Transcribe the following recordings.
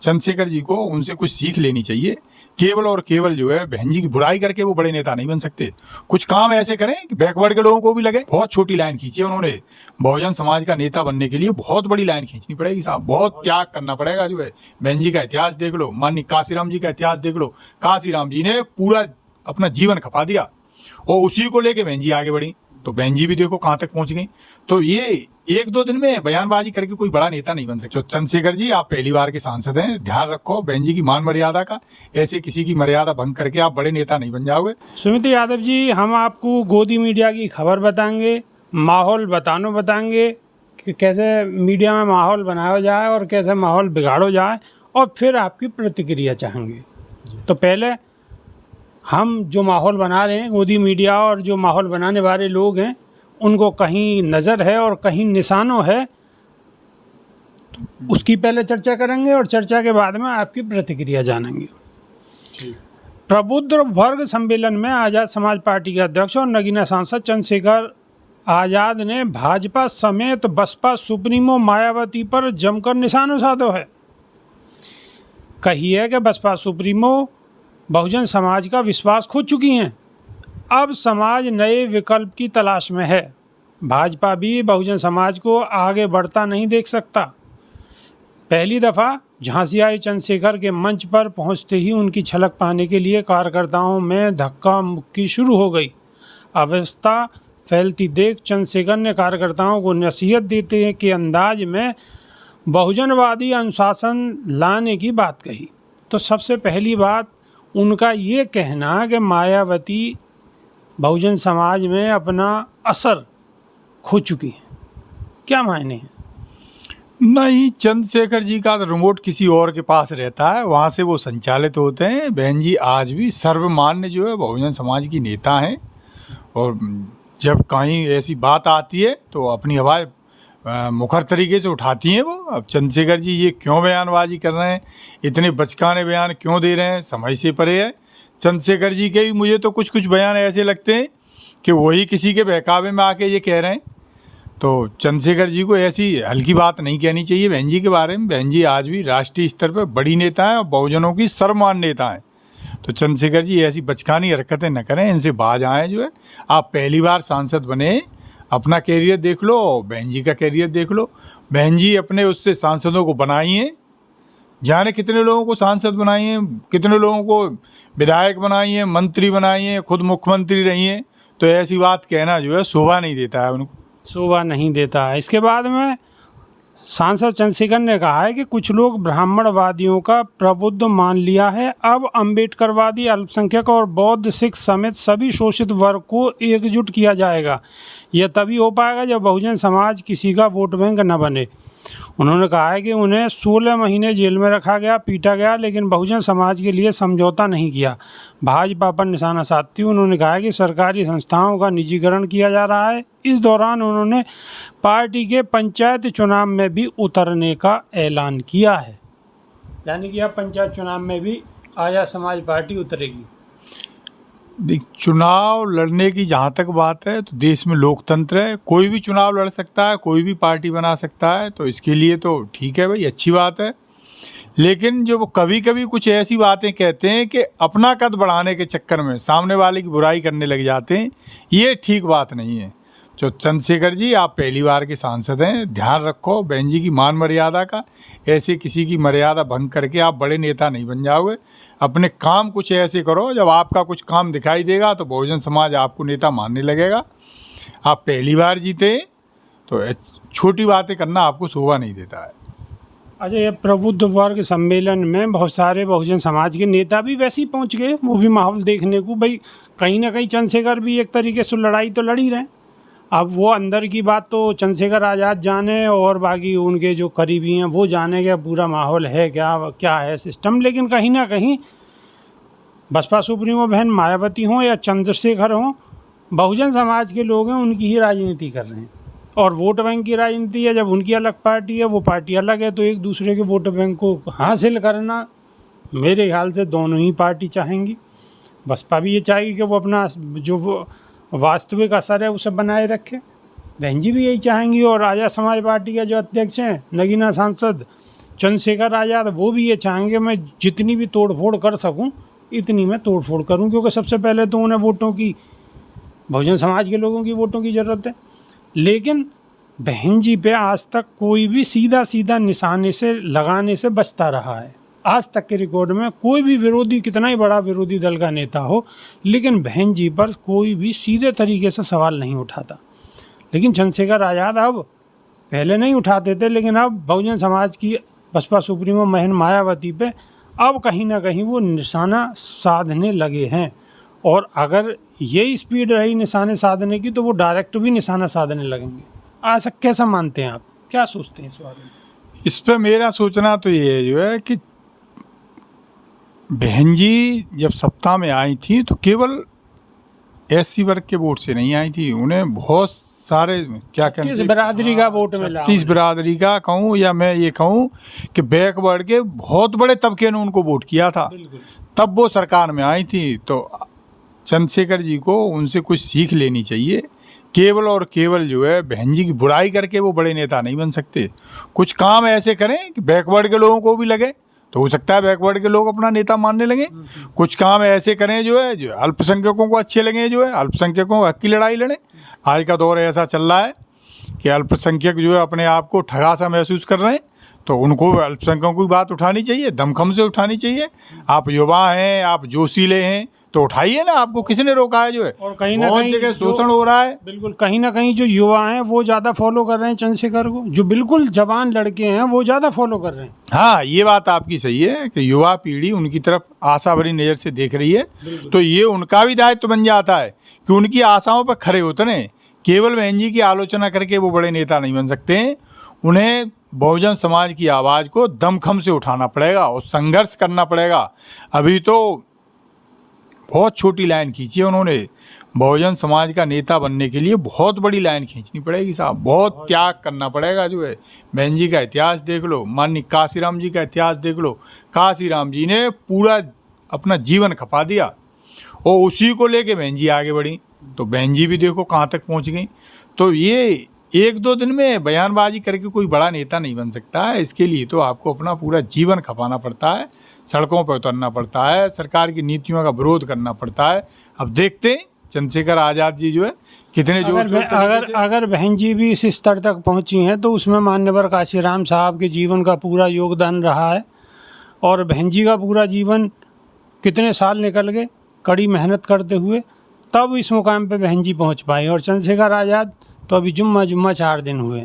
चंद्रशेखर जी को उनसे कुछ सीख लेनी चाहिए। केवल और केवल जो है बहन जी की बुराई करके वो बड़े नेता नहीं बन सकते। कुछ काम ऐसे करें कि बैकवर्ड के लोगों को भी लगे। बहुत छोटी लाइन खींची है उन्होंने। बहुजन समाज का नेता बनने के लिए बहुत बड़ी लाइन खींचनी पड़ेगी साहब, बहुत त्याग करना पड़ेगा। जो है बहन जी का इतिहास देख लो, माननीय काशीराम जी का इतिहास देख लो। काशीराम जी ने पूरा अपना जीवन खपा दिया और उसी को लेके बहन जी आगे बढ़ी, तो बहन जी भी देखो कहाँ तक पहुंच गई। तो ये 1-2 दिन में बयानबाजी करके कोई बड़ा नेता नहीं बन सकता। तो चंद्रशेखर जी, आप पहली बार के सांसद हैं, ध्यान रखो बहन जी की मान मर्यादा का। ऐसे किसी की मर्यादा भंग करके आप बड़े नेता नहीं बन जाओगे। सुमित यादव जी, हम आपको गोदी मीडिया की खबर बताएंगे, माहौल बताएंगे कि कैसे मीडिया में माहौल बनाया जाए और कैसे माहौल बिगाड़ो जाए, और फिर आपकी प्रतिक्रिया चाहेंगे। तो पहले हम जो माहौल बना रहे हैं, गोदी मीडिया और जो माहौल बनाने वाले लोग हैं, उनको कहीं नज़र है और कहीं निशानों है, तो उसकी पहले चर्चा करेंगे और चर्चा के बाद में आपकी प्रतिक्रिया जानेंगे। प्रबुद्ध वर्ग सम्मेलन में आज़ाद समाज पार्टी के अध्यक्ष और नगीना सांसद चंद्रशेखर आज़ाद ने भाजपा समेत बसपा सुप्रीमो मायावती पर जमकर निशाना साधा है। कही है कि बसपा सुप्रीमो बहुजन समाज का विश्वास खो चुकी हैं, अब समाज नए विकल्प की तलाश में है। भाजपा भी बहुजन समाज को आगे बढ़ता नहीं देख सकता। पहली दफ़ा झांसी आए चंद्रशेखर के मंच पर पहुंचते ही उनकी झलक पाने के लिए कार्यकर्ताओं में धक्का मुक्की शुरू हो गई। अवस्था फैलती देख चंद्रशेखर ने कार्यकर्ताओं को नसीहत देते के अंदाज में बहुजनवादी अनुशासन लाने की बात कही। तो सबसे पहली बात उनका ये कहना कि मायावती बहुजन समाज में अपना असर खो चुकी है, क्या मायने हैं? नहीं, चंद्रशेखर जी का रिमोट किसी और के पास रहता है, वहाँ से वो संचालित होते हैं। बहन जी आज भी सर्वमान्य जो है बहुजन समाज की नेता हैं, और जब कहीं ऐसी बात आती है तो अपनी आवाज़ मुखर तरीके से उठाती हैं वो। अब चंद्रशेखर जी ये क्यों बयानबाजी कर रहे हैं, इतने बचकाने बयान क्यों दे रहे हैं, समझ से परे है। चंद्रशेखर जी के भी मुझे तो कुछ कुछ बयान ऐसे लगते हैं कि वही किसी के बहकावे में आके ये कह रहे हैं। तो चंद्रशेखर जी को ऐसी हल्की बात नहीं कहनी चाहिए बहन जी के बारे में। बहन जी आज भी राष्ट्रीय स्तर पर बड़ी नेता हैं और बहुजनों की सर्वमान्य नेता हैं। तो चंद्रशेखर जी ऐसी बचकानी हरकतें न करें, इनसे बाज आएँ। जो है आप पहली बार सांसद बने, अपना कैरियर देख लो, बहन जी का कैरियर देख लो। बहन जी अपने उससे सांसदों को बनाई हैं, जाने कितने लोगों को सांसद बनाई हैं, कितने लोगों को विधायक बनाई हैं, मंत्री बनाई हैं, खुद मुख्यमंत्री रही हैं। तो ऐसी बात कहना जो है शोभा नहीं देता है, उनको शोभा नहीं देता है। इसके बाद में सांसद चंद्रशेखर ने कहा है कि कुछ लोग ब्राह्मणवादियों का प्रबुद्ध मान लिया है, अब अम्बेडकरवादी, अल्पसंख्यक और बौद्ध सिख समेत सभी शोषित वर्ग को एकजुट किया जाएगा। यह तभी हो पाएगा जब बहुजन समाज किसी का वोट बैंक न बने। उन्होंने कहा है कि उन्हें 16 महीने जेल में रखा गया, पीटा गया, लेकिन बहुजन समाज के लिए समझौता नहीं किया। भाजपा पर निशाना साधते हुए उन्होंने कहा है कि सरकारी संस्थाओं का निजीकरण किया जा रहा है। इस दौरान उन्होंने पार्टी के पंचायत चुनाव में भी उतरने का ऐलान किया है, यानी कि अब पंचायत चुनाव में भी आज़ाद समाज पार्टी उतरेगी। चुनाव लड़ने की जहाँ तक बात है तो देश में लोकतंत्र है, कोई भी चुनाव लड़ सकता है, कोई भी पार्टी बना सकता है। तो इसके लिए तो ठीक है भाई, अच्छी बात है। लेकिन जो वो कभी कभी कुछ ऐसी बातें कहते हैं कि अपना कद बढ़ाने के चक्कर में सामने वाले की बुराई करने लग जाते हैं, ये ठीक बात नहीं है। तो चंद्रशेखर जी, आप पहली बार के सांसद हैं, ध्यान रखो बहन जी की मान मर्यादा का। ऐसे किसी की मर्यादा भंग करके आप बड़े नेता नहीं बन जाओगे। अपने काम कुछ ऐसे करो, जब आपका कुछ काम दिखाई देगा तो बहुजन समाज आपको नेता मानने लगेगा। आप पहली बार जीते तो छोटी बातें करना आपको शोभा नहीं देता है। अच्छा, ये प्रबुद्ध वर्ग सम्मेलन में बहुत सारे बहुजन समाज के नेता भी वैसे ही पहुँच गए, वो भी माहौल देखने को। भाई कहीं ना कहीं चंद्रशेखर भी एक तरीके से लड़ाई तो लड़ ही रहे हैं। अब वो अंदर की बात तो चंद्रशेखर आज़ाद जाने और बाकी उनके जो करीबी हैं वो जाने क्या पूरा माहौल है, क्या है सिस्टम। लेकिन कहीं ना कहीं बसपा सुप्रीमो बहन मायावती हों या चंद्रशेखर हों, बहुजन समाज के लोग हैं, उनकी ही राजनीति कर रहे हैं। और वोट बैंक की राजनीति है, जब उनकी अलग पार्टी है, वो पार्टी अलग है, तो एक दूसरे के वोट बैंक को हासिल करना मेरे ख्याल से दोनों ही पार्टी चाहेंगी। बसपा भी ये चाहेगी कि वो अपना जो वो वास्तविक असर है उसे बनाए रखे, बहन जी भी यही चाहेंगी। और आज़ाद समाज पार्टी के जो अध्यक्ष हैं नगीना सांसद, चंद्रशेखर आज़ाद वो भी ये चाहेंगे मैं जितनी भी तोड़ फोड़ कर सकूं इतनी मैं तोड़ फोड़ करूं, क्योंकि सबसे पहले तो उन्हें वोटों की, बहुजन समाज के लोगों की वोटों की ज़रूरत है। लेकिन बहन जी पे आज तक कोई भी सीधा सीधा निशाने से लगाने से बचता रहा है। आज तक के रिकॉर्ड में कोई भी विरोधी, कितना ही बड़ा विरोधी दल का नेता हो, लेकिन बहन जी पर कोई भी सीधे तरीके से सवाल नहीं उठाता। लेकिन चंद्रशेखर आज़ाद अब, पहले नहीं उठाते थे, लेकिन अब बहुजन समाज की बसपा सुप्रीमो बहन मायावती पे अब कहीं ना कहीं वो निशाना साधने लगे हैं। और अगर ये स्पीड रही निशाने साधने की तो वो डायरेक्ट भी निशाना साधने लगेंगे। ऐसा कैसा मानते हैं आप, क्या सोचते हैं इस बारे में? इस पे मेरा सोचना तो ये जो है कि बहन जी जब सत्ता में आई थी तो केवल एससी वर्ग के वोट से नहीं आई थी, उन्हें बहुत सारे क्या कहते हैं बिरादरी का वोट मिला, 30 बिरादरी का कहूँ, या मैं ये कहूँ कि बैकवर्ड के बहुत बड़े तबके ने उनको वोट किया था, तब वो सरकार में आई थी। तो चंद्रशेखर जी को उनसे कुछ सीख लेनी चाहिए। केवल और केवल जो है बहन जी की बुराई करके वो बड़े नेता नहीं बन सकते। कुछ काम ऐसे करें कि बैकवर्ड के लोगों को भी लगे, तो हो सकता है बैकवर्ड के लोग अपना नेता मानने लगे। कुछ काम ऐसे करें जो है जो अल्पसंख्यकों को अच्छे लगे, जो है अल्पसंख्यकों को हक की लड़ाई लड़ें। आज का दौर ऐसा चल रहा है कि अल्पसंख्यक जो है अपने आप को ठगा सा महसूस कर रहे हैं, तो उनको अल्पसंख्यकों की बात उठानी चाहिए, दमखम से उठानी चाहिए। आप युवा हैं, आप जोशीले हैं, तो उठाइए ना, आपको किसने रोका है? जो है और कहीं ना बहुत कहीं जगह शोषण हो रहा है। बिल्कुल, कहीं ना कहीं जो युवा हैं वो ज़्यादा फॉलो कर रहे हैं चंद्रशेखर को, जो बिल्कुल जवान लड़के हैं वो ज़्यादा फॉलो कर रहे हैं। हाँ, ये बात आपकी सही है कि युवा पीढ़ी उनकी तरफ आशा भरी नज़र से देख रही है, तो ये उनका भी दायित्व बन जाता है कि उनकी आशाओं पर खरे उतरें। केवल बहन जी की आलोचना करके वो बड़े नेता नहीं बन सकते हैं। उन्हें बहुजन समाज की आवाज़ को दमखम से उठाना पड़ेगा और संघर्ष करना पड़ेगा। अभी तो बहुत छोटी लाइन खींची है उन्होंने, बहुजन समाज का नेता बनने के लिए बहुत बड़ी लाइन खींचनी पड़ेगी साहब, बहुत त्याग करना पड़ेगा। जो है बहन जी का इतिहास देख लो, माननीय काशीराम जी का इतिहास देख लो। काशीराम जी ने पूरा अपना जीवन खपा दिया और उसी को लेके बहन जी आगे बढ़ी, तो बहन जी भी देखो कहाँ तक पहुँच गई। तो ये एक दो दिन में बयानबाजी करके कोई बड़ा नेता नहीं बन सकता है। इसके लिए तो आपको अपना पूरा जीवन खपाना पड़ता है, सड़कों पर उतरना पड़ता है, सरकार की नीतियों का विरोध करना पड़ता है। अब देखते हैं चंद्रशेखर आज़ाद जी जो है कितने अगर बहन जी भी इस स्तर तक पहुंची हैं तो उसमें मान्यवर काशीराम साहब के जीवन का पूरा योगदान रहा है। और बहन जी का पूरा जीवन कितने साल निकल गए कड़ी मेहनत करते हुए, तब इस मुकाम पे बहन जी पहुँच पाई। और चंद्रशेखर आज़ाद तो अभी जुम्मा 4 दिन हुए।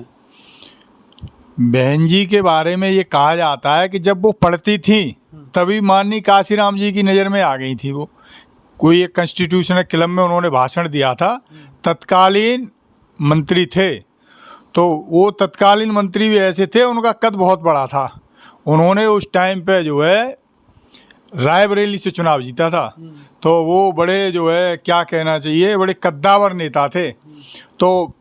बहन जी के बारे में ये कहा जाता है कि जब वो पढ़ती थी तभी माननीय काशीराम जी की नज़र में आ गई थी। वो कोई एक कॉन्स्टिट्यूशनल क्लब में उन्होंने भाषण दिया था, तत्कालीन मंत्री थे, तो वो तत्कालीन मंत्री भी ऐसे थे, उनका कद बहुत बड़ा था। उन्होंने उस टाइम पे जो है रायबरेली से चुनाव जीता था, तो वो बड़े जो है क्या कहना चाहिए, बड़े कद्दावर नेता थे। तो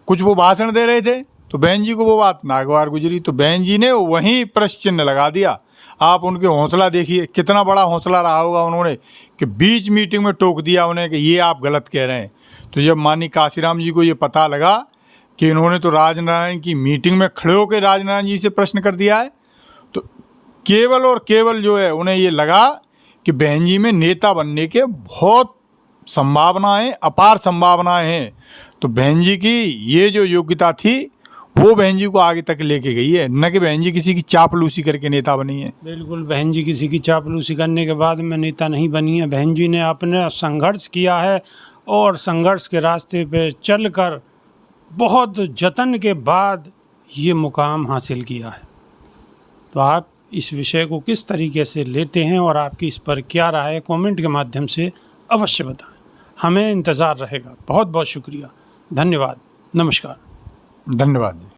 कुछ वो भाषण दे रहे थे तो बहन जी को वो बात नागवार गुजरी, तो बहन जी ने वहीं प्रश्न चिन्ह लगा दिया। आप उनके हौसला देखिए, कितना बड़ा हौसला रहा होगा उन्होंने कि बीच मीटिंग में टोक दिया उन्हें कि ये आप गलत कह रहे हैं। तो जब माननीय काशीराम जी को ये पता लगा कि इन्होंने तो राजनारायण की मीटिंग में खड़े होकर राजनारायण जी से प्रश्न कर दिया है, तो केवल और केवल जो है उन्हें ये लगा कि बहन जी में नेता बनने के बहुत संभावनाएं, अपार संभावनाएं हैं। तो बहन जी की ये जो योग्यता थी वो बहन जी को आगे तक लेके गई है, न कि बहन जी किसी की चापलूसी करके नेता बनी है। बिल्कुल, बहन जी किसी की चापलूसी करने के बाद में नेता नहीं बनी है। बहन जी ने अपने संघर्ष किया है और संघर्ष के रास्ते पे चलकर बहुत जतन के बाद ये मुकाम हासिल किया है। तो आप इस विषय को किस तरीके से लेते हैं और आपकी इस पर क्या राय है, कमेंट के माध्यम से अवश्य बताएं, हमें इंतज़ार रहेगा। बहुत बहुत शुक्रिया, धन्यवाद, नमस्कार। धन्यवाद जी।